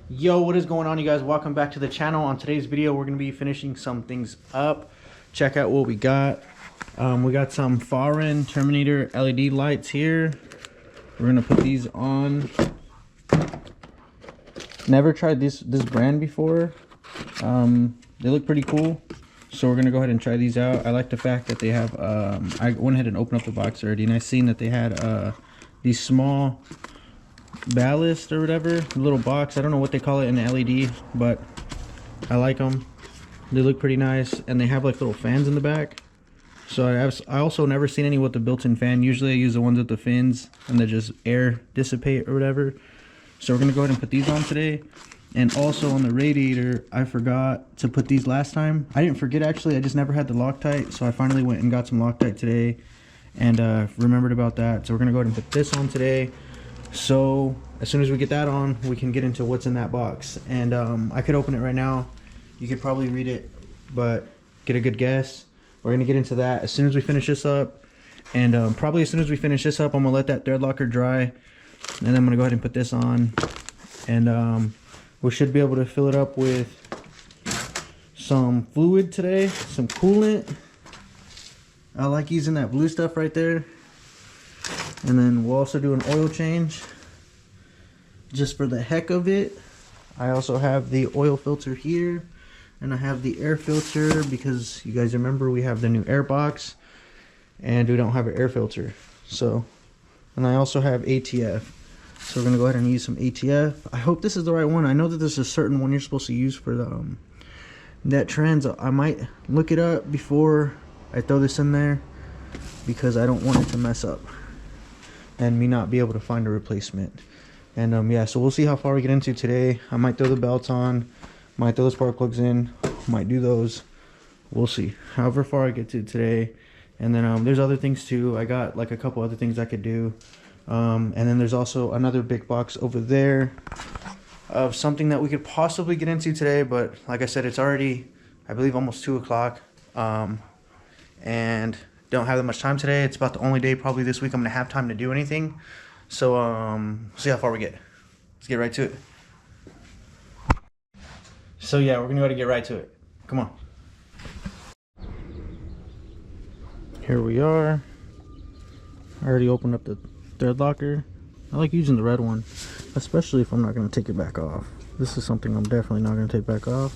Yo, what is going on, you guys? Welcome back to the channel. On today's video, we're going to be finishing some things up. Check out what we got. We got some Fahren Terminator LED lights here. We're going to put these on. Never tried this brand before. They look pretty cool, so we're going to go ahead and try these out. I like the fact that they have I went ahead and opened up the box already, and I seen that they had these small ballast or whatever, little box. I don't know what they call it in the LED, but I like them. They look pretty nice, and they have like little fans in the back. So I also never seen any with the built-in fan. Usually I use the ones with the fins and they just air dissipate or whatever. So we're gonna go ahead and put these on today. And also on the radiator, I forgot to put these last time. I didn't forget, actually, I just never had the Loctite, so I finally went and got some Loctite today and remembered about that. So we're gonna go ahead and put this on today. So as soon as we get that on, we can get into what's in that box. And I could open it right now. You could probably read it, but get a good guess. We're gonna get into that as soon as we finish this up. And probably as soon as we finish this up, I'm gonna let that thread locker dry. And then I'm gonna go ahead and put this on. And we should be able to fill it up with some fluid today, some coolant. I like using that blue stuff right there. And then we'll also do an oil change just for the heck of it. I also have the oil filter here, and I have the air filter because you guys remember we have the new air box and we don't have an air filter. So, and I also have ATF. So we're gonna go ahead and use some ATF. I hope this is the right one. I know that there's a certain one you're supposed to use for the net trans. I might look it up before I throw this in there because I don't want it to mess up and me not be able to find a replacement. And yeah, so we'll see how far we get into today. I might throw the belts on, might throw the spark plugs in, might do those. We'll see however far I get to today. And then there's other things too. I got like a couple other things I could do. And then there's also another big box over there of something that we could possibly get into today, but like I said, it's already, I believe, almost 2 o'clock. And don't have that much time today. It's about the only day probably this week I'm gonna have time to do anything. So see how far we get. Let's get right to it. So yeah, we're gonna go to get right to it. Come on. Here we are. I already opened up the thread locker. I like using the red one, especially if I'm not gonna take it back off. This is something I'm definitely not gonna take back off.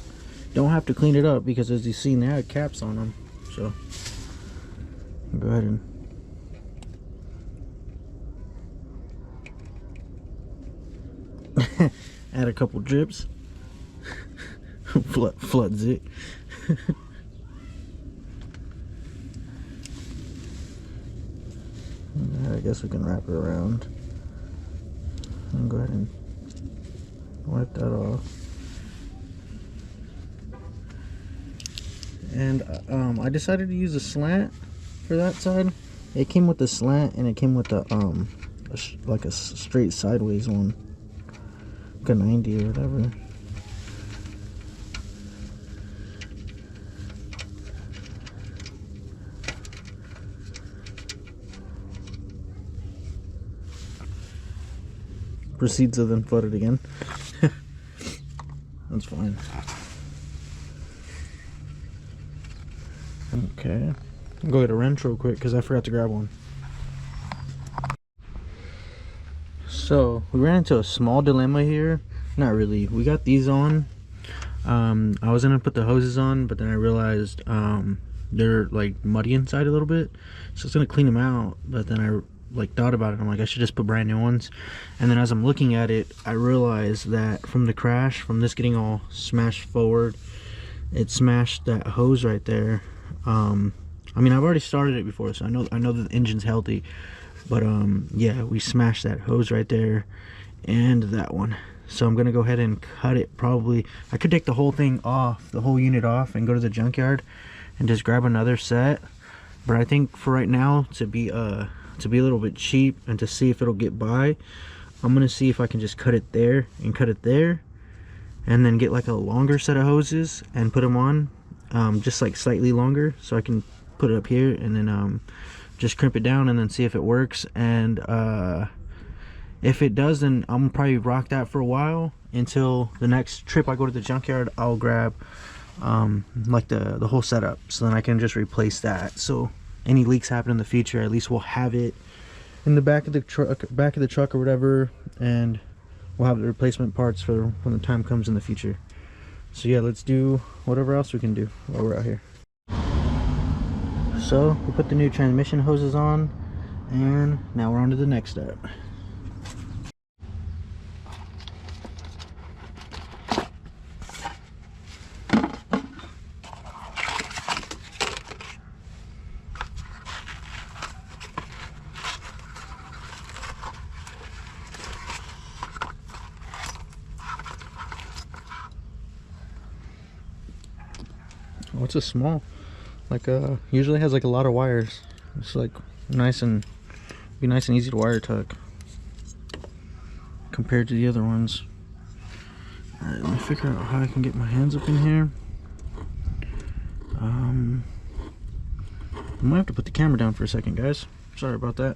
Don't have to clean it up because as you see, they had caps on them. So go ahead and add a couple drips. Floods it. I guess we can wrap it around and go ahead and wipe that off. And I decided to use a slant for that side. It came with the slant and it came with the like a straight sideways one, like a 90 or whatever. Proceeds to then flood it again. That's fine. Okay, I'll go get a wrench real quick because I forgot to grab one. So we ran into a small dilemma here. Not really. We got these on. I was gonna put the hoses on, but then I realized they're like muddy inside a little bit, so I was gonna clean them out. But then I like thought about it. I'm like, I should just put brand new ones. And then as I'm looking at it, I realized that from the crash, from this getting all smashed forward, it smashed that hose right there. I mean, I've already started it before, so I know that the engine's healthy, but yeah, we smashed that hose right there and that one. So I'm gonna go ahead and cut it. Probably I could take the whole thing off, the whole unit off, and go to the junkyard and just grab another set. But I think for right now, to be a little bit cheap and to see if it'll get by, I'm gonna see if I can just cut it there and cut it there, and then get like a longer set of hoses and put them on, just like slightly longer, so I can put it up here and then just crimp it down and then see if it works. And If it does, then I'm probably rock that for a while until the next trip I go to the junkyard. I'll grab like the whole setup, so then I can just replace that. So any leaks happen in the future, at least we'll have it in the back of the truck or whatever, and we'll have the replacement parts for when the time comes in the future. So yeah, let's do whatever else we can do while we're out here. So we put the new transmission hoses on, and now we're on to the next step. Oh, it's a small, like usually has like a lot of wires. It's like be nice and easy to wire tuck compared to the other ones. All right, let me figure out how I can get my hands up in here. I might have to put the camera down for a second, guys. Sorry about that.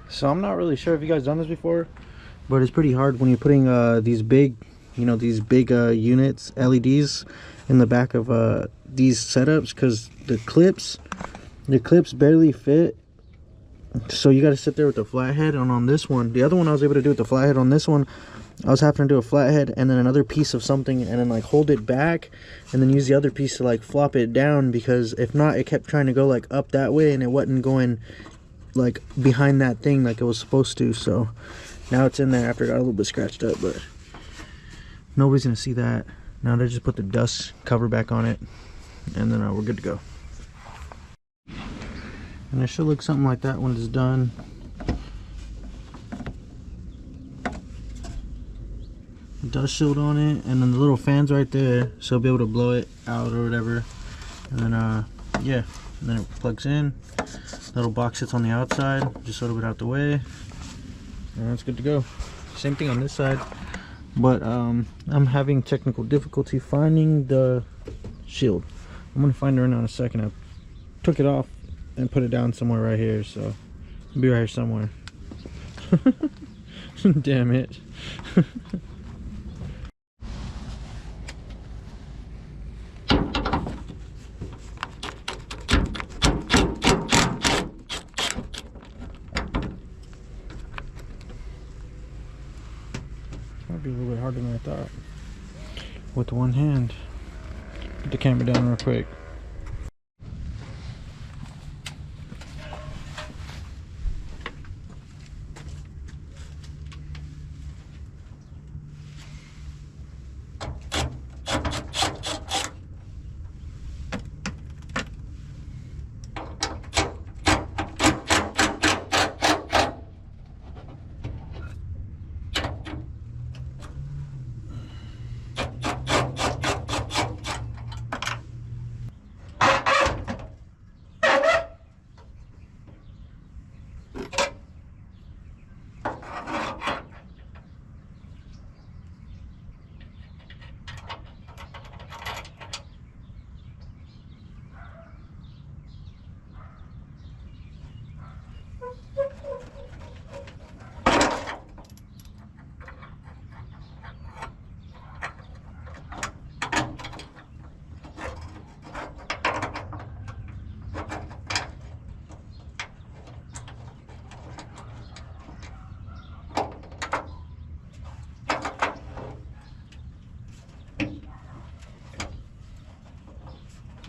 So I'm not really sure if you guys done this before, but it's pretty hard when you're putting these big, units, LEDs in the back of these setups, because the clips barely fit. So you got to sit there with the flathead. And on this one, the other one I was able to do with the flathead. On this one, I was having to do a flathead and then another piece of something, and then like hold it back and then use the other piece to like flop it down, because if not, it kept trying to go like up that way and it wasn't going like behind that thing like it was supposed to. So now it's in there after it got a little bit scratched up, but nobody's gonna see that. Now they just put the dust cover back on it, and then we're good to go. And it should look something like that when it's done. Dust shield on it, and then the little fans right there, so I'll be able to blow it out or whatever. And then yeah, and then it plugs in. Little box sits on the outside, just a little bit out the way, and it's good to go. Same thing on this side, but I'm having technical difficulty finding the shield. I'm gonna find it right now in a second. I took it off and put it down somewhere right here, so it'll be right here somewhere. Damn it. Might be a little bit harder than I thought with one hand. Put the camera down real quick.